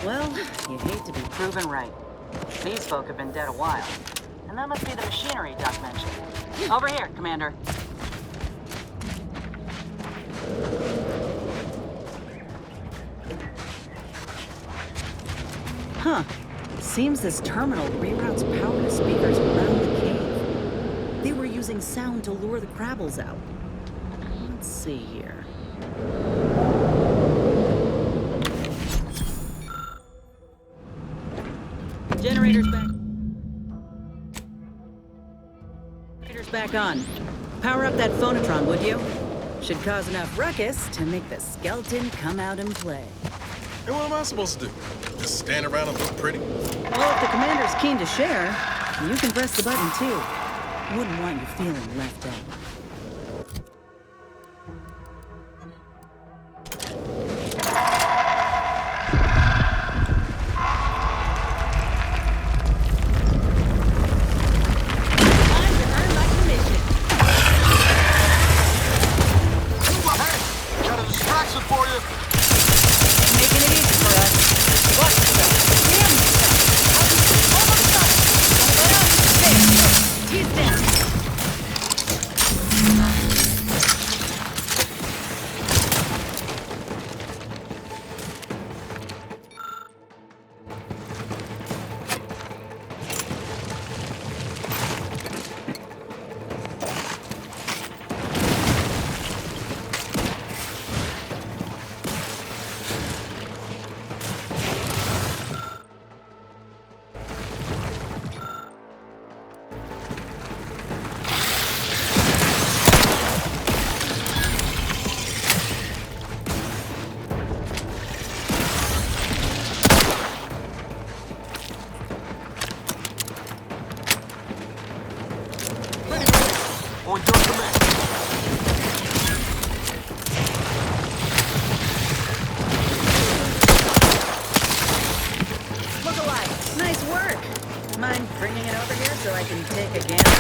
Well, you hate to be proven right. These folk have been dead a while. And that must be the machinery Doc mentioned. Over here, Commander. Huh. Seems this terminal reroutes power to speakers around the cave. They were using sound to lure the Crabbles out. Let's see here. Generators back. Generators back on. Power up that phonotron, would you? Should cause enough ruckus to make the skeleton come out and play. And what am I supposed to do? Just stand around and look pretty? Well, if the commander's keen to share, you can press the button too. Wouldn't want you feeling left out. On your command. Look alive. Nice work. Mind bringing it over here so I can take a gander?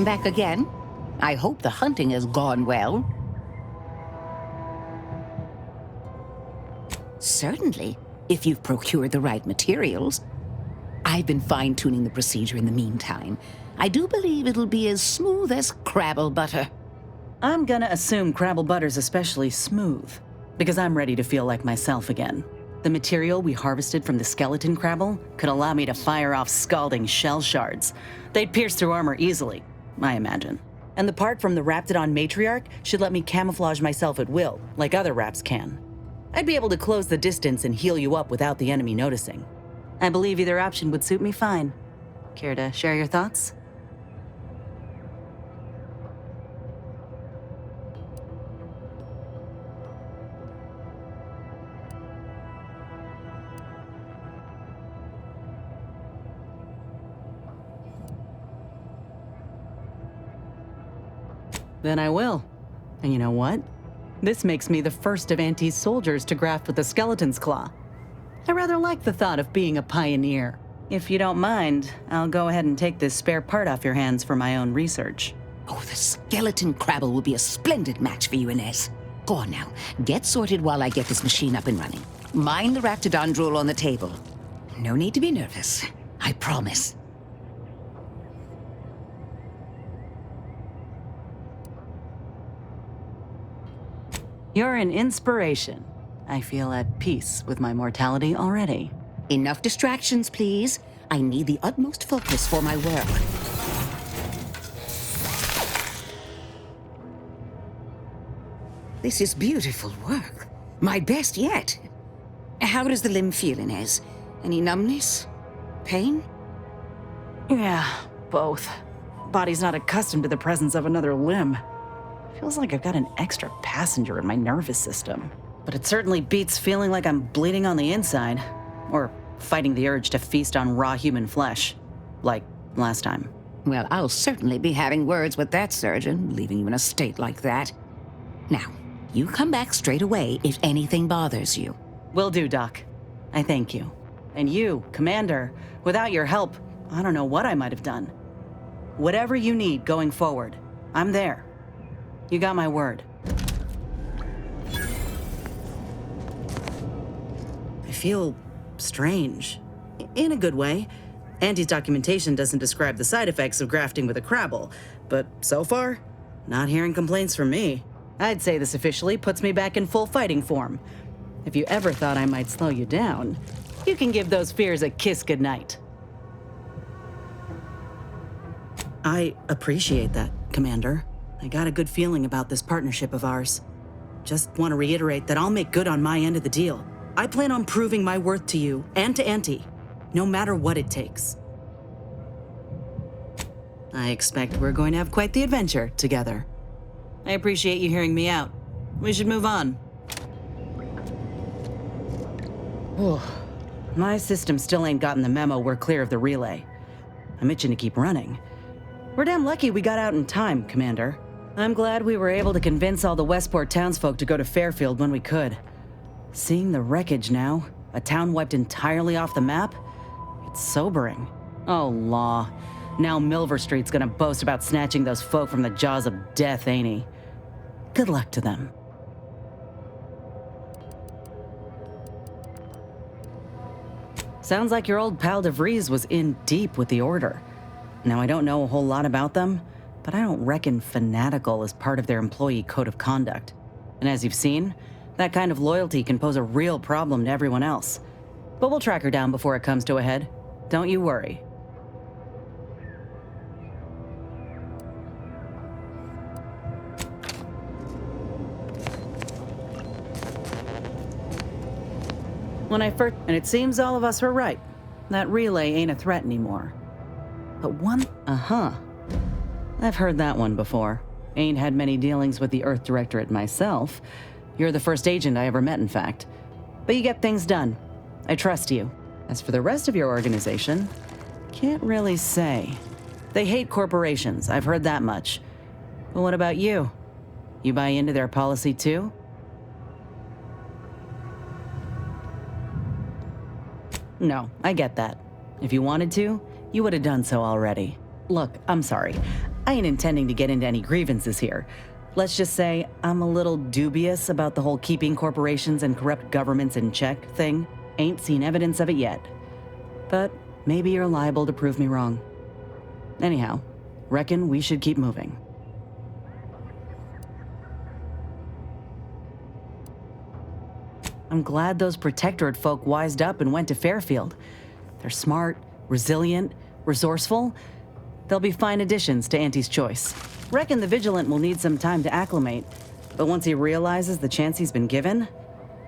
Back again? I hope the hunting has gone well. Certainly, if you've procured the right materials. I've been fine-tuning the procedure in the meantime. I do believe it'll be as smooth as Crabble butter. I'm gonna assume Crabble butter's especially smooth, because I'm ready to feel like myself again. The material we harvested from the skeleton Crabble could allow me to fire off scalding shell shards. They'd pierce through armor easily, I imagine. And the part from the Raptidon matriarch should let me camouflage myself at will, like other Raps can. I'd be able to close the distance and heal you up without the enemy noticing. I believe either option would suit me fine. Care to share your thoughts? Then I will. And you know what? This makes me the first of Auntie's soldiers to graft with the skeleton's claw. I rather like the thought of being a pioneer. If you don't mind, I'll go ahead and take this spare part off your hands for my own research. Oh, the skeleton crabble will be a splendid match for you, Inez. Go on now. Get sorted while I get this machine up and running. Mind the Raptidon drool on the table. No need to be nervous. I promise. You're an inspiration. I feel at peace with my mortality already. Enough distractions, please. I need the utmost focus for my work. This is beautiful work. My best yet. How does the limb feel, Inez? Any numbness? Pain? Yeah, both. Body's not accustomed to the presence of another limb. Feels like I've got an extra passenger in my nervous system. But it certainly beats feeling like I'm bleeding on the inside. Or fighting the urge to feast on raw human flesh. Like last time. Well, I'll certainly be having words with that surgeon, leaving you in a state like that. Now, you come back straight away if anything bothers you. Will do, Doc. I thank you. And you, Commander, without your help, I don't know what I might have done. Whatever you need going forward, I'm there. You got my word. I feel strange. In a good way. Auntie's documentation doesn't describe the side effects of grafting with a crabble, but so far, not hearing complaints from me. I'd say this officially puts me back in full fighting form. If you ever thought I might slow you down, you can give those fears a kiss goodnight. I appreciate that, Commander. I got a good feeling about this partnership of ours. Just want to reiterate that I'll make good on my end of the deal. I plan on proving my worth to you and to Auntie, no matter what it takes. I expect we're going to have quite the adventure together. I appreciate you hearing me out. We should move on. My system still ain't gotten the memo we're clear of the relay. I'm itching to keep running. We're damn lucky we got out in time, Commander. I'm glad we were able to convince all the Westport townsfolk to go to Fairfield when we could. Seeing the wreckage now, a town wiped entirely off the map, it's sobering. Oh, law. Now Milver Street's gonna boast about snatching those folk from the jaws of death, ain't he? Good luck to them. Sounds like your old pal DeVries was in deep with the Order. Now, I don't know a whole lot about them, but I don't reckon fanatical is part of their employee code of conduct. And as you've seen, that kind of loyalty can pose a real problem to everyone else. But we'll track her down before it comes to a head. Don't you worry. And it seems all of us were right. That relay ain't a threat anymore. But one, I've heard that one before. Ain't had many dealings with the Earth Directorate myself. You're the first agent I ever met, in fact. But you get things done. I trust you. As for the rest of your organization, can't really say. They hate corporations, I've heard that much. But what about you? You buy into their policy too? No, I get that. If you wanted to, you would have done so already. Look, I'm sorry. I ain't intending to get into any grievances here. Let's just say I'm a little dubious about the whole keeping corporations and corrupt governments in check thing. Ain't seen evidence of it yet. But maybe you're liable to prove me wrong. Anyhow, reckon we should keep moving. I'm glad those Protectorate folk wised up and went to Fairfield. They're smart, resilient, resourceful. They'll be fine additions to Auntie's choice. Reckon the Vigilant will need some time to acclimate, but once he realizes the chance he's been given,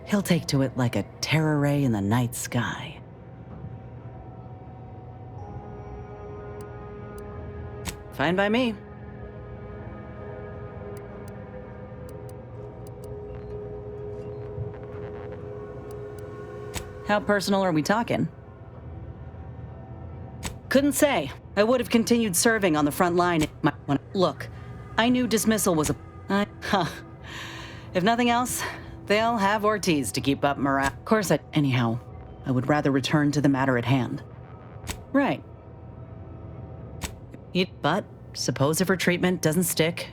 he'll take to it like a terror ray in the night sky. Fine by me. How personal are we talking? Couldn't say. I would have continued serving on the front line. Look, I knew dismissal was a... huh. If nothing else, they'll have Ortiz to keep up morale. Of course, anyhow, I would rather return to the matter at hand. Right. But suppose if her treatment doesn't stick,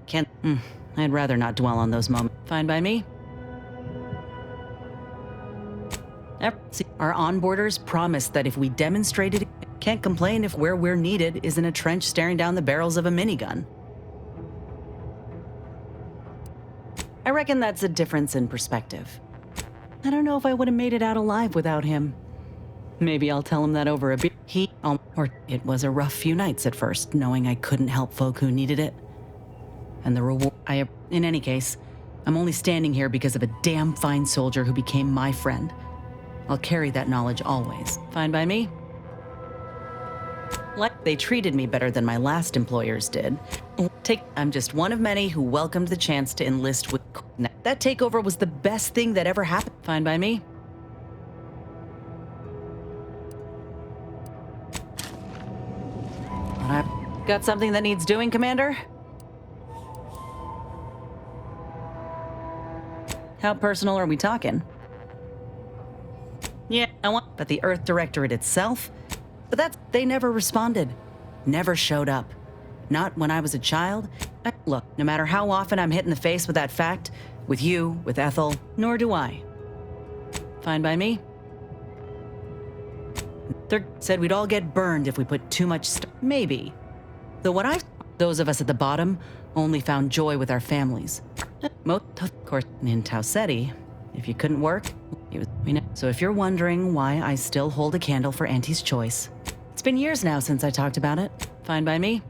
can't... I'd rather not dwell on those moments. Fine by me. Our onboarders promised that if we demonstrated, can't complain if where we're needed is in a trench staring down the barrels of a minigun. I reckon that's a difference in perspective. I don't know if I would have made it out alive without him. Maybe I'll tell him that over a beer. Or it was a rough few nights at first, knowing I couldn't help folk who needed it. And the reward, in any case, I'm only standing here because of a damn fine soldier who became my friend. I'll carry that knowledge always. Fine by me? Like they treated me better than my last employers did. I'm just one of many who welcomed the chance to enlist with... That takeover was the best thing that ever happened. Fine by me? Got something that needs doing, Commander? How personal are we talking? Yeah, but the Earth Directorate itself? But they never responded. Never showed up. Not when I was a child. Look, no matter how often I'm hit in the face with that fact, with you, with Ethel, nor do I. Fine by me? They said we'd all get burned if we put too much maybe. Though those of us at the bottom only found joy with our families. Most, of course, in Tau Ceti, if you couldn't work, so if you're wondering why I still hold a candle for Auntie's choice, it's been years now since I talked about it. Fine by me?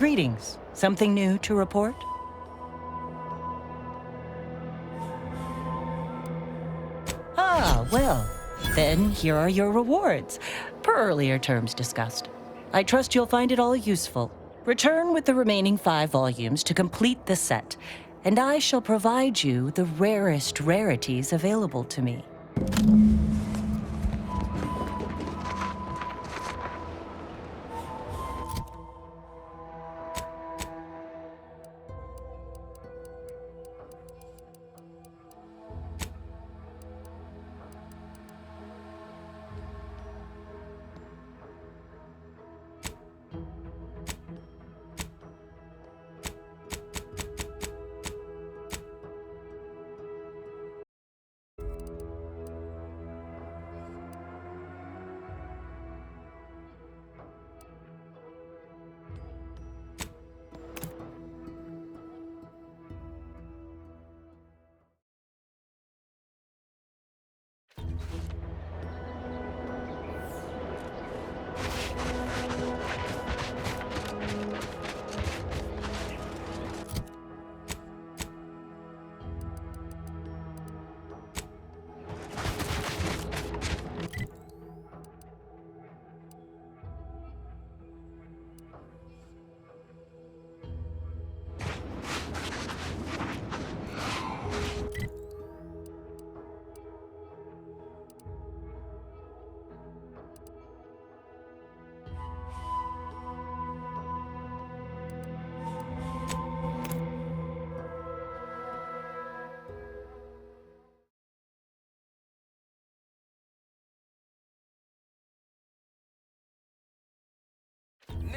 Greetings. Something new to report? Ah, well, then here are your rewards, per earlier terms discussed. I trust you'll find it all useful. Return with the remaining 5 volumes to complete the set, and I shall provide you the rarest rarities available to me.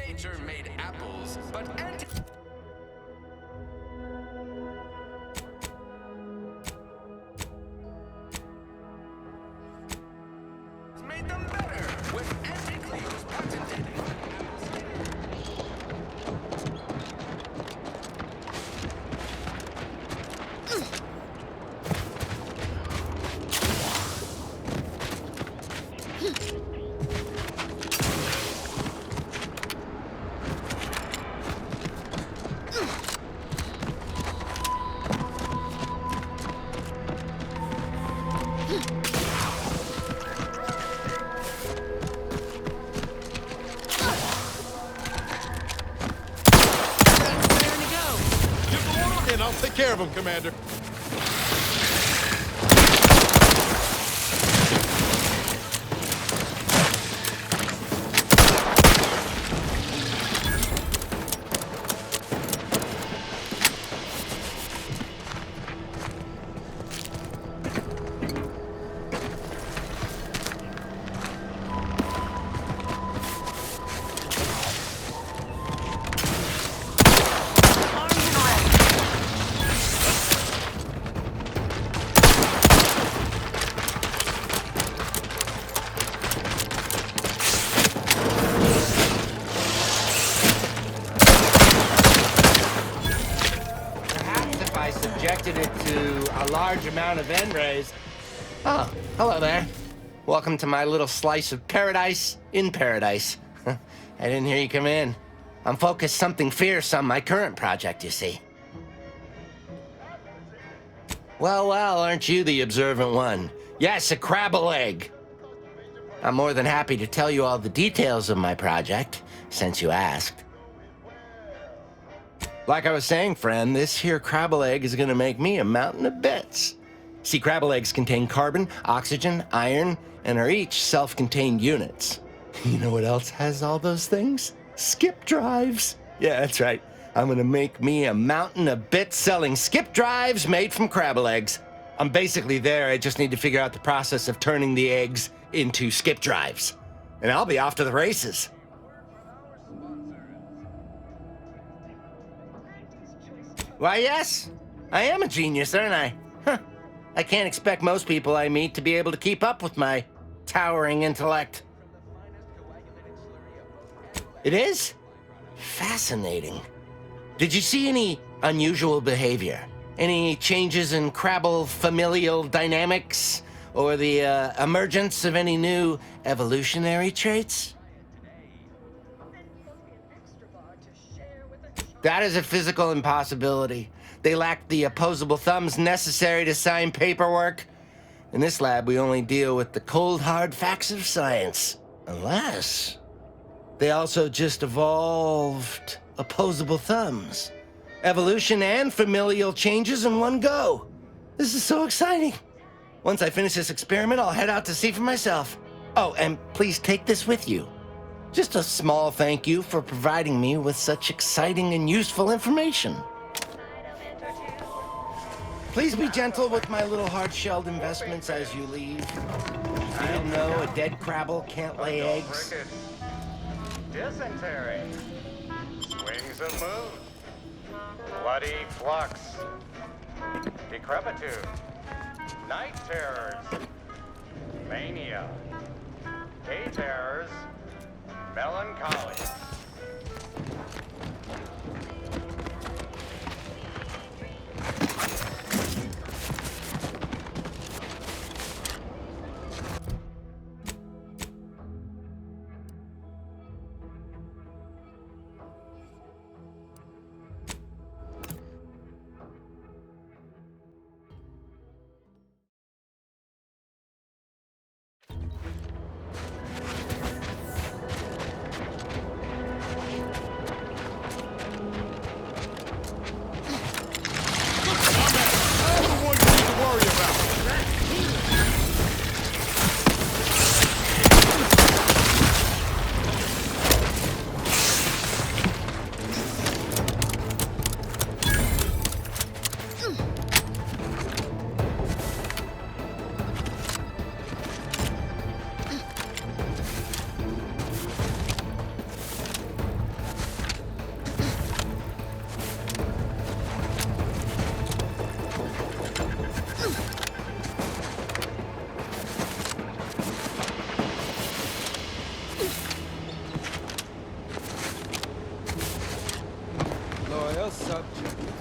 Nature made apples, but made them better when Anticles was patented. And I'll take care of him, Commander. Subjected it to a large amount of N-rays. Oh, hello there. Welcome to my little slice of paradise in paradise. I didn't hear you come in. I'm focused something fierce on my current project, you see. Well, aren't you the observant one? Yes, a crabble egg. I'm more than happy to tell you all the details of my project, since you asked. Like I was saying, friend, this here crabble egg is gonna make me a mountain of bits. See, crabble eggs contain carbon, oxygen, iron, and are each self-contained units. You know what else has all those things? Skip drives. Yeah, that's right. I'm gonna make me a mountain of bits selling skip drives made from crabble eggs. I'm basically there. I just need to figure out the process of turning the eggs into skip drives. And I'll be off to the races. Why, yes. I am a genius, aren't I? Huh. I can't expect most people I meet to be able to keep up with my towering intellect. It is? Fascinating. Did you see any unusual behavior? Any changes in Crabble familial dynamics? Or the emergence of any new evolutionary traits? That is a physical impossibility. They lack the opposable thumbs necessary to sign paperwork. In this lab, we only deal with the cold, hard facts of science. Unless they also just evolved opposable thumbs. Evolution and familial changes in one go. This is so exciting. Once I finish this experiment, I'll head out to see for myself. Oh, and please take this with you. Just a small thank you for providing me with such exciting and useful information. Please be gentle with my little hard-shelled investments as you leave. You didn't know a dead Crabble can't lay eggs? Dysentery. Wings of moon. Bloody flux. Decrepitude. Night terrors. Mania. Day terrors. Melancholy.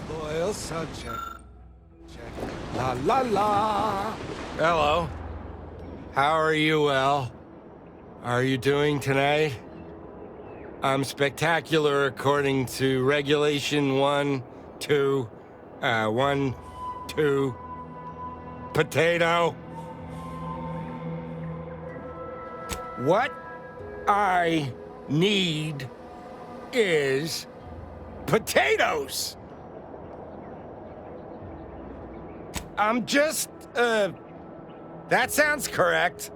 Loyal subject. Check. La la la. Hello. How are you, well? Are you doing tonight? I'm spectacular according to regulation 1, 2, potato. What I need is potatoes. I'm just, that sounds correct.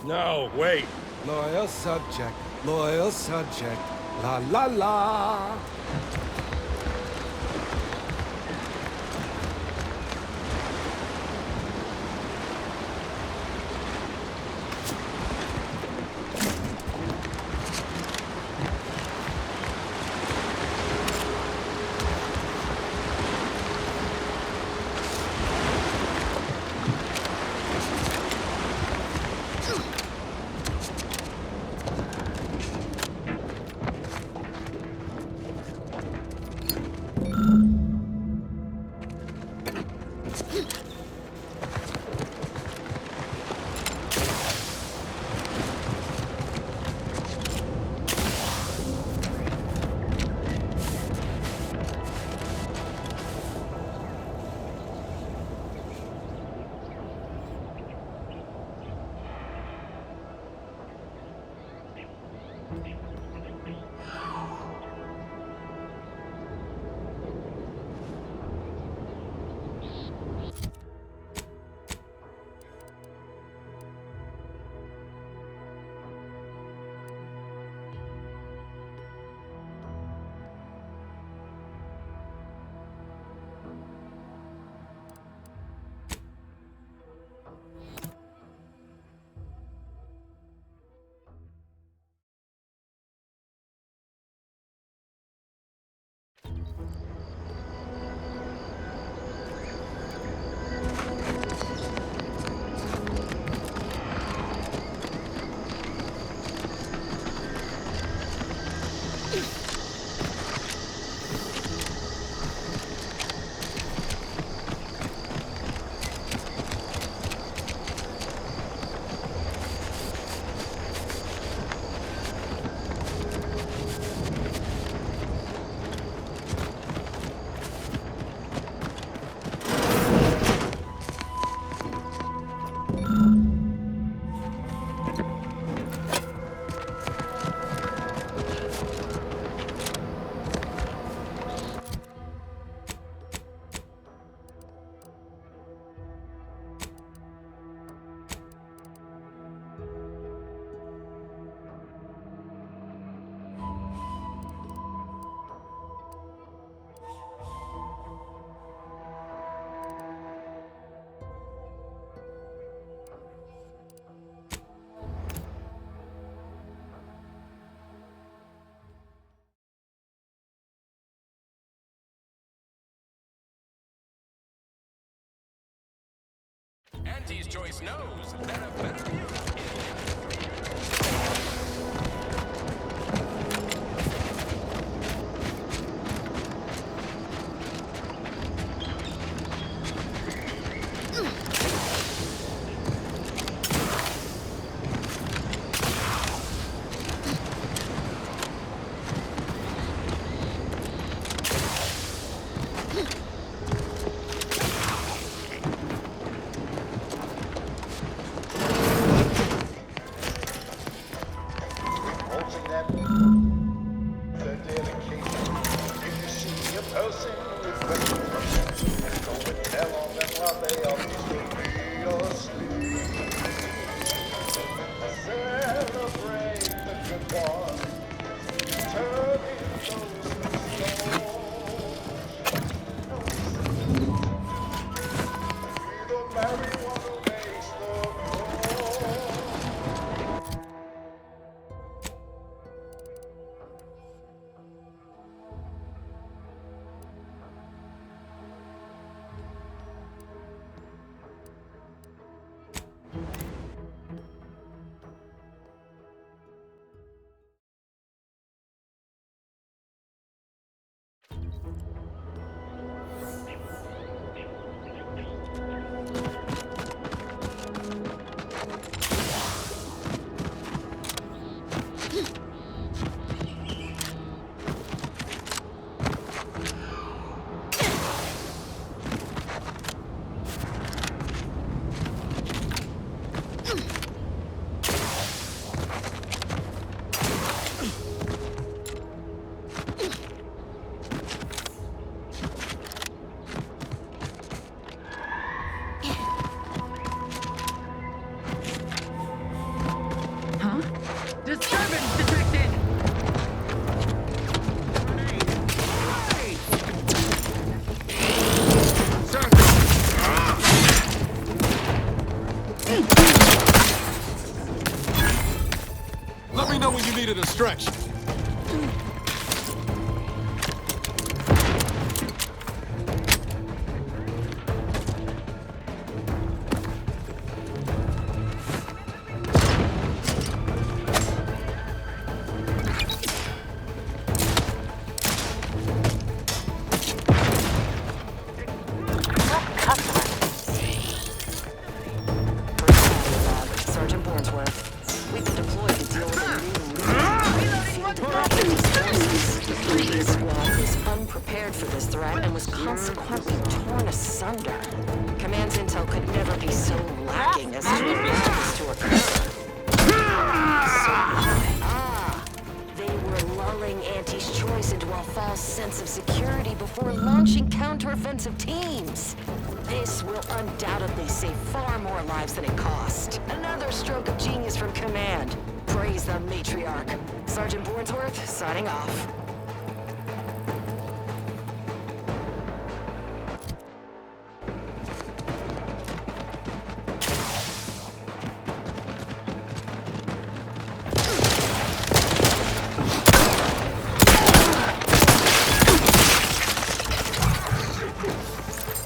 No, wait. Loyal subject. Loyal subject. La la la. Auntie's Choice knows that a better unit Holding that their dedication. If you see a person with weapons, go and tell on them while they are peacefully asleep. Celebrate the good one. Turn in those stones. The marijuana makes the grow. Disturbance detected! Let me know when you need a distraction. Sergeant Bornsworth. We've been deployed to deal with a new The squad was unprepared for this threat and was consequently torn asunder. Command's intel could never be so lacking as to allow this to occur. They were lulling Auntie's Choice into a false sense of security before launching counteroffensive teams. This will undoubtedly save far more lives than it cost. Another stroke of genius from Command. Praise the matriarch. Sergeant Bornsworth, signing off.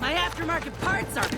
My aftermarket parts are...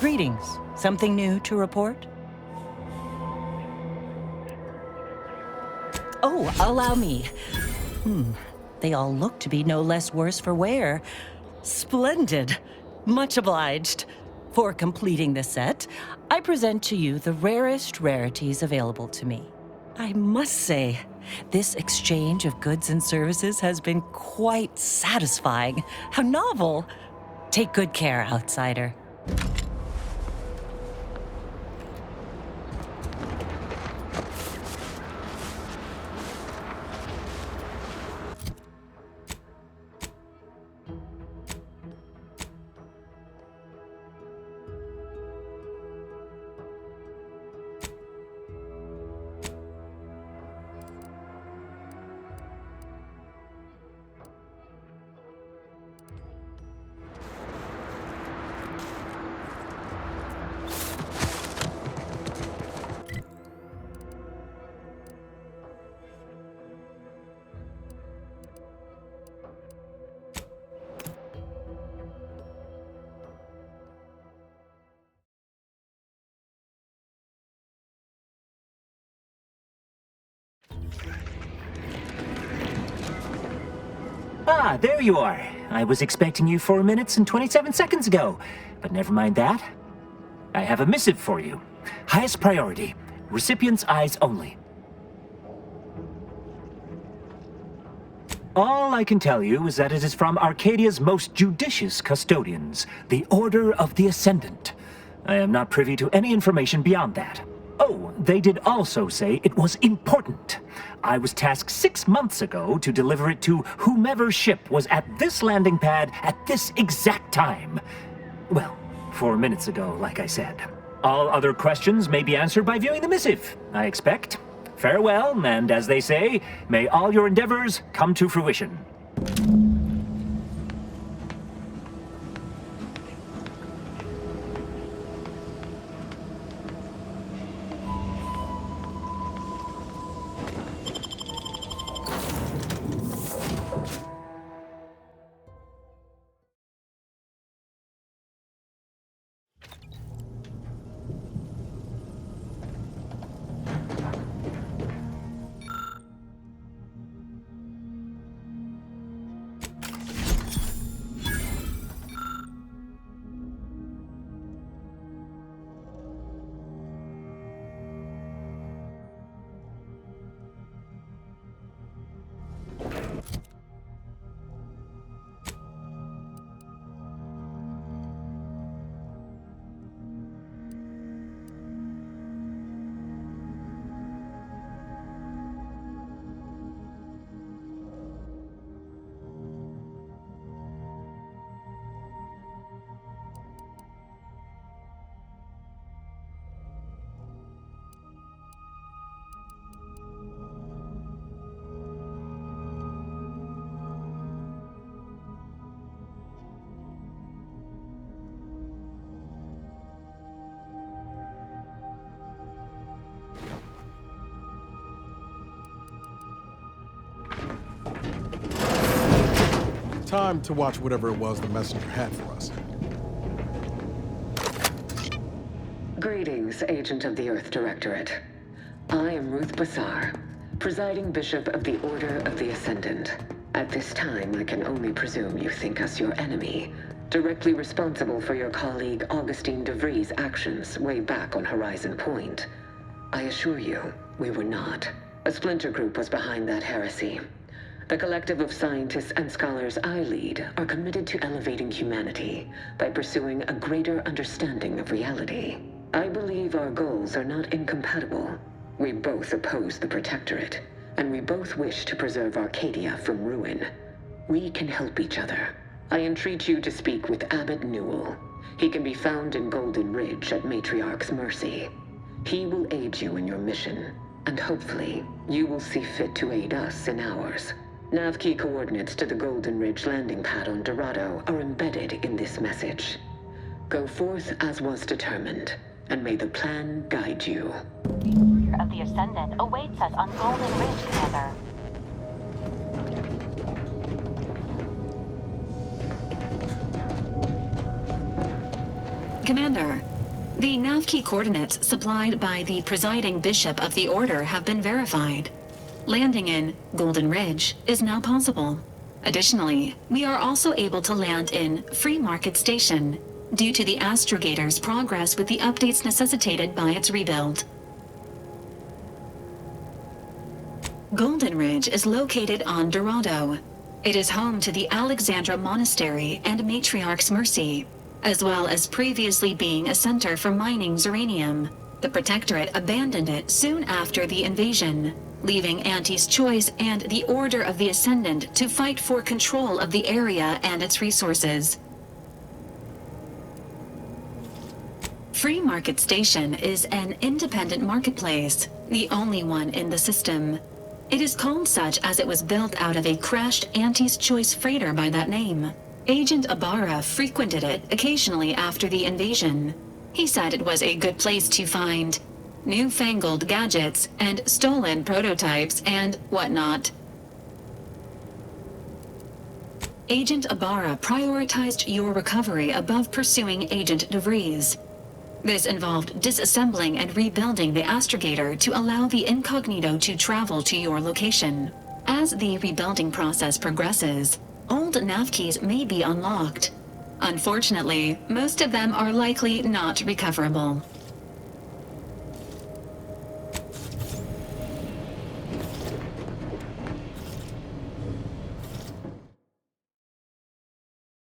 Greetings. Something new to report? Oh, allow me. They all look to be no less worse for wear. Splendid. Much obliged. For completing the set, I present to you the rarest rarities available to me. I must say, this exchange of goods and services has been quite satisfying. How novel. Take good care, outsider. Ah, there you are. I was expecting you 4 minutes and 27 seconds ago, but never mind that. I have a missive for you. Highest priority. Recipient's eyes only. All I can tell you is that it is from Arcadia's most judicious custodians, the Order of the Ascendant. I am not privy to any information beyond that. Oh, they did also say it was important. I was tasked 6 months ago to deliver it to whomever ship was at this landing pad at this exact time. Well, 4 minutes ago, like I said. All other questions may be answered by viewing the missive, I expect. Farewell, and as they say, may all your endeavors come to fruition. Time to watch whatever it was the messenger had for us. Greetings, Agent of the Earth Directorate. I am Ruth Bassar, presiding Bishop of the Order of the Ascendant. At this time, I can only presume you think us your enemy, directly responsible for your colleague Augustine de Vries' actions way back on Horizon Point. I assure you, we were not. A splinter group was behind that heresy. The collective of scientists and scholars I lead are committed to elevating humanity by pursuing a greater understanding of reality. I believe our goals are not incompatible. We both oppose the Protectorate, and we both wish to preserve Arcadia from ruin. We can help each other. I entreat you to speak with Abbot Newell. He can be found in Golden Ridge at Matriarch's mercy. He will aid you in your mission, and hopefully, you will see fit to aid us in ours. Nav-key coordinates to the Golden Ridge landing pad on Dorado are embedded in this message. Go forth as was determined, and may the plan guide you. The Order of the Ascendant awaits us on Golden Ridge, Commander. Commander, The Navkey coordinates supplied by the presiding bishop of the Order have been verified. Landing in Golden Ridge is now possible. Additionally, we are also able to land in Free Market Station, due to the Astrogator's progress with the updates necessitated by its rebuild. Golden Ridge is located on Dorado. It is home to the Alexandra Monastery and Matriarch's Mercy, as well as previously being a center for mining Zeranium. The Protectorate abandoned it soon after the invasion, leaving Auntie's Choice and the Order of the Ascendant to fight for control of the area and its resources. Free Market Station is an independent marketplace, the only one in the system. It is called such as it was built out of a crashed Auntie's Choice freighter by that name. Agent Ibarra frequented it occasionally after the invasion. He said it was a good place to find newfangled gadgets and stolen prototypes and whatnot. Agent Ibarra prioritized your recovery above pursuing Agent DeVries. This involved disassembling and rebuilding the Astrogator to allow the Incognito to travel to your location. As the rebuilding process progresses, old Navkeys may be unlocked. Unfortunately, most of them are likely not recoverable.